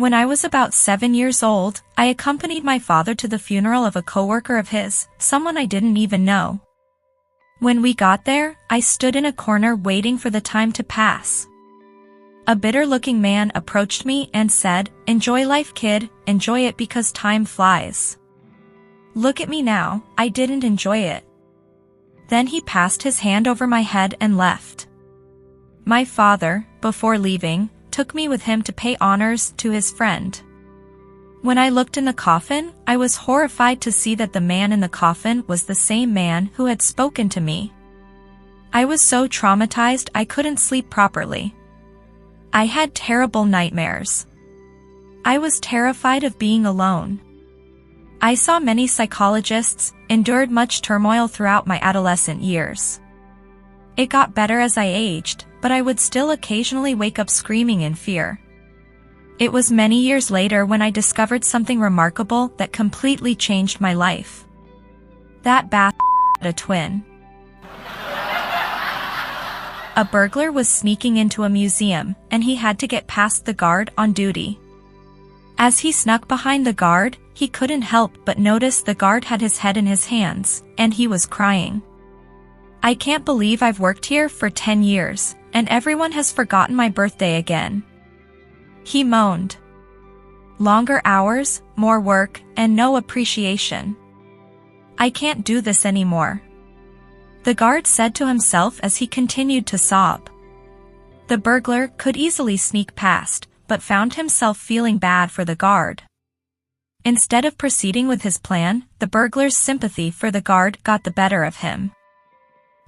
When I was about 7 years old, I accompanied my father to the funeral of a coworker of his, someone I didn't even know. When we got there, I stood in a corner waiting for the time to pass. A bitter-looking man approached me and said, "Enjoy life, kid, enjoy it because time flies." Look at me now, I didn't enjoy it. Then he passed his hand over my head and left. My father, before leaving, took me with him to pay honors to his friend. When I looked in the coffin, I was horrified to see that the man in the coffin was the same man who had spoken to me. I was so traumatized I couldn't sleep properly. I had terrible nightmares. I was terrified of being alone. I saw many psychologists, endured much turmoil throughout my adolescent years. It got better as I aged, but I would still occasionally wake up screaming in fear. It was many years later when I discovered something remarkable that completely changed my life. That bath had a twin. A burglar was sneaking into a museum, and he had to get past the guard on duty. As he snuck behind the guard, he couldn't help but notice the guard had his head in his hands, and he was crying. "I can't believe I've worked here for 10 years, and everyone has forgotten my birthday again," he moaned. "Longer hours, more work, and no appreciation. I can't do this anymore," the guard said to himself as he continued to sob. The burglar could easily sneak past, but found himself feeling bad for the guard. Instead of proceeding with his plan, the burglar's sympathy for the guard got the better of him.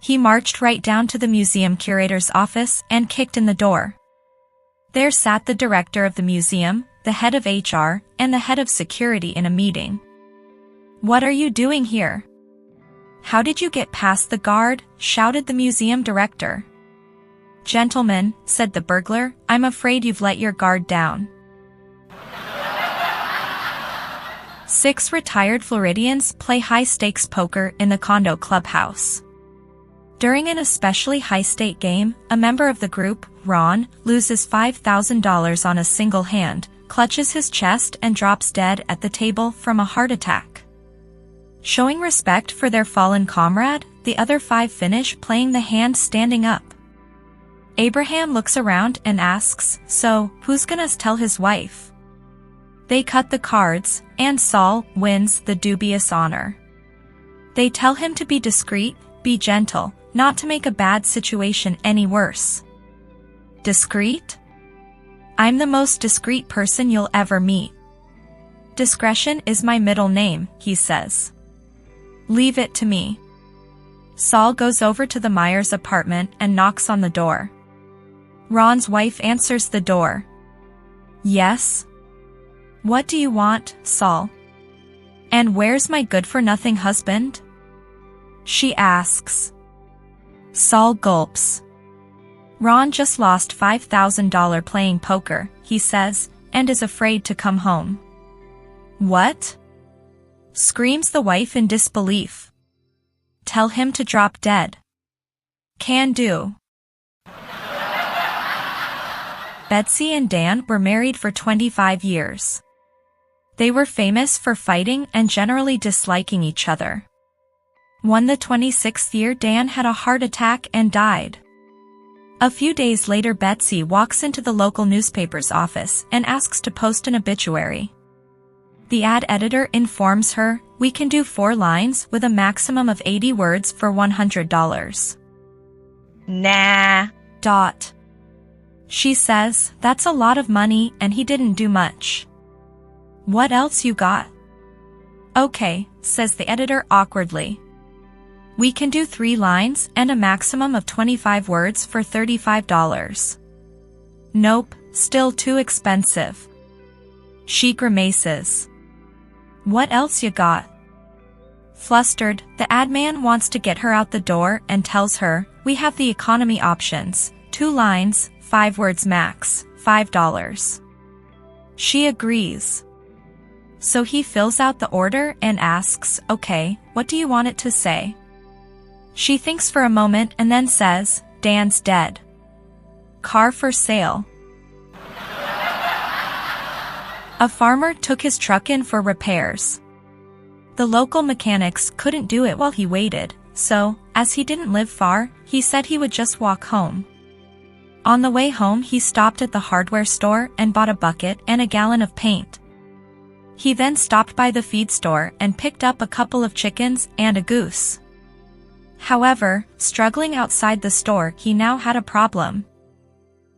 He marched right down to the museum curator's office and kicked in the door. There sat the director of the museum, the head of HR, and the head of security in a meeting. "What are you doing here? How did you get past the guard?" shouted the museum director. "Gentlemen," said the burglar, "I'm afraid you've let your guard down." 6 retired Floridians play high-stakes poker in the condo clubhouse. During an especially high-stake game, a member of the group, Ron, loses $5,000 on a single hand, clutches his chest and drops dead at the table from a heart attack. Showing respect for their fallen comrade, the other 5 finish playing the hand standing up. Abraham looks around and asks, "So, who's gonna tell his wife?" They cut the cards, and Saul wins the dubious honor. They tell him to be discreet, be gentle, not to make a bad situation any worse. Discreet? I'm the most discreet person you'll ever meet. Discretion is my middle name, he says. Leave it to me. Saul goes over to the Myers apartment and knocks on the door. Ron's wife answers the door. Yes? What do you want, Saul? And where's my good-for-nothing husband? She asks. Saul gulps. Ron just lost $5,000 playing poker, he says, and is afraid to come home. What? Screams the wife in disbelief. Tell him to drop dead. Can do. Betsy and Dan were married for 25 years. They were famous for fighting and generally disliking each other. The 26th year Dan had a heart attack and died. A few days later Betsy walks into the local newspaper's office and asks to post an obituary. The ad editor informs her, "We can do 4 lines with a maximum of 80 words for $100. Nah. She says, "That's a lot of money and he didn't do much. What else you got?" Okay, says the editor awkwardly. "We can do 3 lines and a maximum of 25 words for $35. Nope, still too expensive. She grimaces. What else you got? Flustered, the ad man wants to get her out the door and tells her, "We have the economy options, 2 lines, 5 words max, $5. She agrees. So he fills out the order and asks, "Okay, what do you want it to say?" She thinks for a moment and then says, "Dan's dead. Car for sale." A farmer took his truck in for repairs. The local mechanics couldn't do it while he waited, so, as he didn't live far, he said he would just walk home. On the way home he stopped at the hardware store and bought a bucket and a gallon of paint. He then stopped by the feed store and picked up a couple of chickens and a goose. However, struggling outside the store, he now had a problem: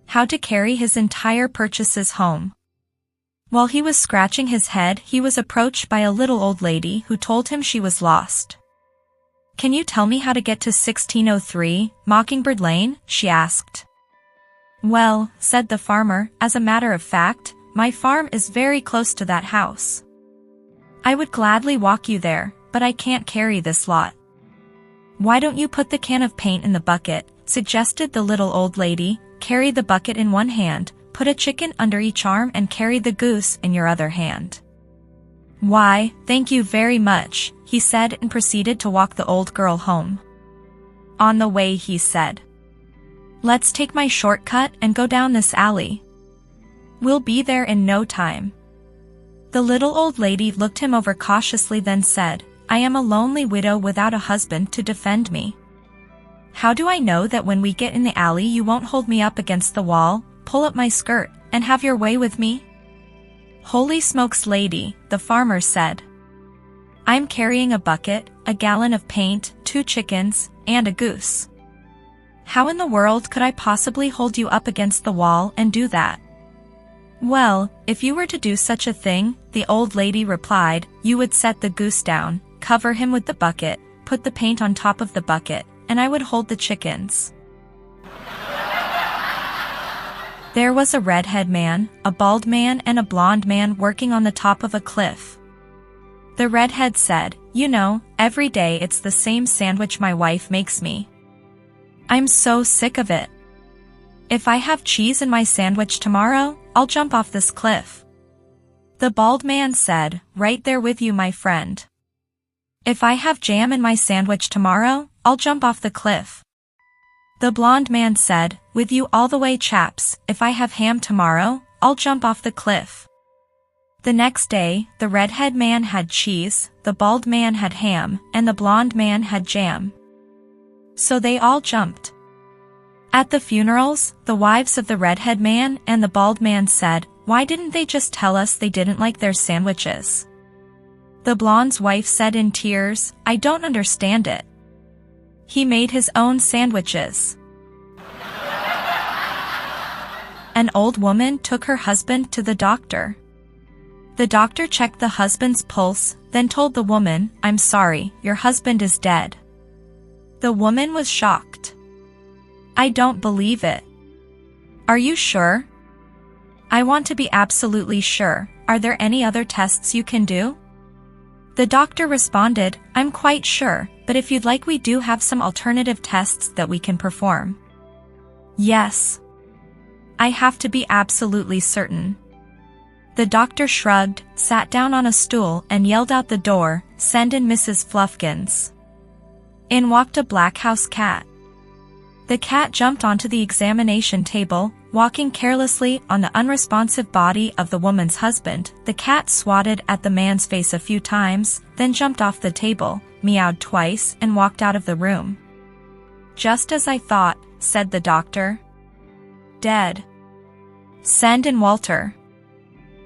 how to carry his entire purchases home. While he was scratching his head, he was approached by a little old lady who told him she was lost. "Can you tell me how to get to 1603 Mockingbird Lane?" she asked. "Well," said the farmer, "as a matter of fact, my farm is very close to that house. I would gladly walk you there, but I can't carry this lot." "Why don't you put the can of paint in the bucket?" suggested the little old lady. "Carry the bucket in one hand, put a chicken under each arm and carry the goose in your other hand." "Why, thank you very much," he said and proceeded to walk the old girl home. On the way he said, "Let's take my shortcut and go down this alley. We'll be there in no time." The little old lady looked him over cautiously, then said, "I am a lonely widow without a husband to defend me. How do I know that when we get in the alley you won't hold me up against the wall, pull up my skirt, and have your way with me?" "Holy smokes, lady," the farmer said. "I'm carrying a bucket, a gallon of paint, 2 chickens, and a goose. How in the world could I possibly hold you up against the wall and do that?" "Well, if you were to do such a thing," the old lady replied, "you would set the goose down, cover him with the bucket, put the paint on top of the bucket, and I would hold the chickens." There was a redhead man, a bald man and a blonde man working on the top of a cliff. The redhead said, "You know, every day it's the same sandwich my wife makes me. I'm so sick of it. If I have cheese in my sandwich tomorrow, I'll jump off this cliff." The bald man said, "Right there with you, my friend. If I have jam in my sandwich tomorrow, I'll jump off the cliff." The blonde man said, "With you all the way, chaps. If I have ham tomorrow, I'll jump off the cliff." The next day, the redhead man had cheese, the bald man had ham, and the blonde man had jam. So they all jumped. At the funerals, the wives of the redhead man and the bald man said, "Why didn't they just tell us they didn't like their sandwiches?" The blonde's wife said in tears, "I don't understand it. He made his own sandwiches." An old woman took her husband to the doctor. The doctor checked the husband's pulse, then told the woman, "I'm sorry, your husband is dead." The woman was shocked. "I don't believe it. Are you sure?" "I want to be absolutely sure. Are there any other tests you can do?" The doctor responded, "I'm quite sure, but if you'd like we do have some alternative tests that we can perform." "Yes. I have to be absolutely certain." The doctor shrugged, sat down on a stool and yelled out the door, "Send in Mrs. Fluffkins." In walked a black house cat. The cat jumped onto the examination table, walking carelessly on the unresponsive body of the woman's husband. The cat swatted at the man's face a few times, then jumped off the table, meowed twice and walked out of the room. "Just as I thought," said the doctor. "Dead. Send in Walter."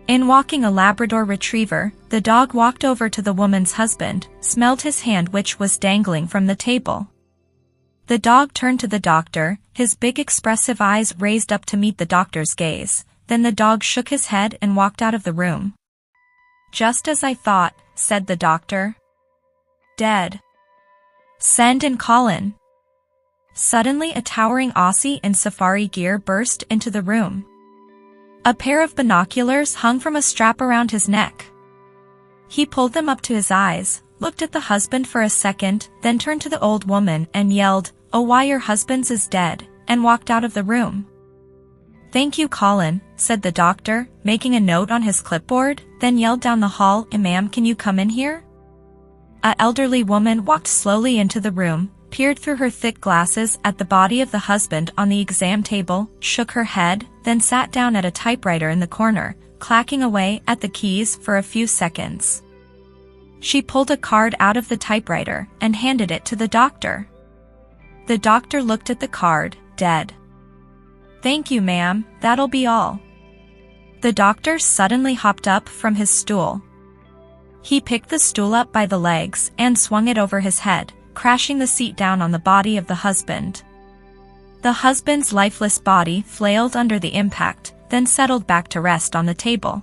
In walking a Labrador retriever, the dog walked over to the woman's husband, smelled his hand which was dangling from the table. The dog turned to the doctor, his big expressive eyes raised up to meet the doctor's gaze, then the dog shook his head and walked out of the room. "Just as I thought," said the doctor. "Dead. Send in Colin." Suddenly a towering Aussie in safari gear burst into the room. A pair of binoculars hung from a strap around his neck. He pulled them up to his eyes, looked at the husband for a second, then turned to the old woman and yelled, "Oh, why your husband's is dead," and walked out of the room. "Thank you, Colin," said the doctor, making a note on his clipboard, then yelled down the hall, "Ma'am, can you come in here?" A elderly woman walked slowly into the room, peered through her thick glasses at the body of the husband on the exam table, shook her head, then sat down at a typewriter in the corner, clacking away at the keys for a few seconds. She pulled a card out of the typewriter and handed it to the doctor. The doctor looked at the card, dead. "Thank you, ma'am, that'll be all." The doctor suddenly hopped up from his stool. He picked the stool up by the legs and swung it over his head, crashing the seat down on the body of the husband. The husband's lifeless body flailed under the impact, then settled back to rest on the table.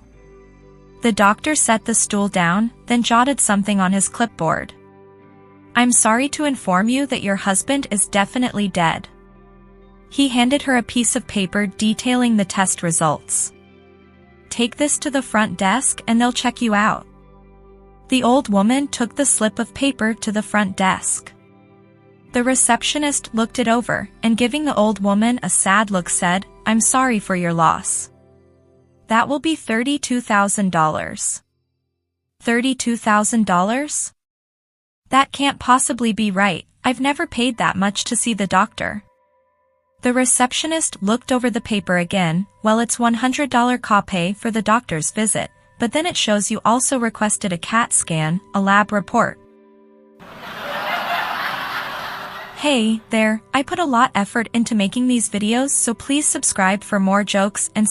The doctor set the stool down, then jotted something on his clipboard. "I'm sorry to inform you that your husband is definitely dead." He handed her a piece of paper detailing the test results. "Take this to the front desk and they'll check you out." The old woman took the slip of paper to the front desk. The receptionist looked it over and, giving the old woman a sad look, said, "I'm sorry for your loss. That will be $32,000. $32,000? That can't possibly be right. I've never paid that much to see the doctor." The receptionist looked over the paper again. "Well, it's $100 copay for the doctor's visit, but then it shows you also requested a CAT scan, a lab report." Hey there, I put a lot effort into making these videos, so please subscribe for more jokes and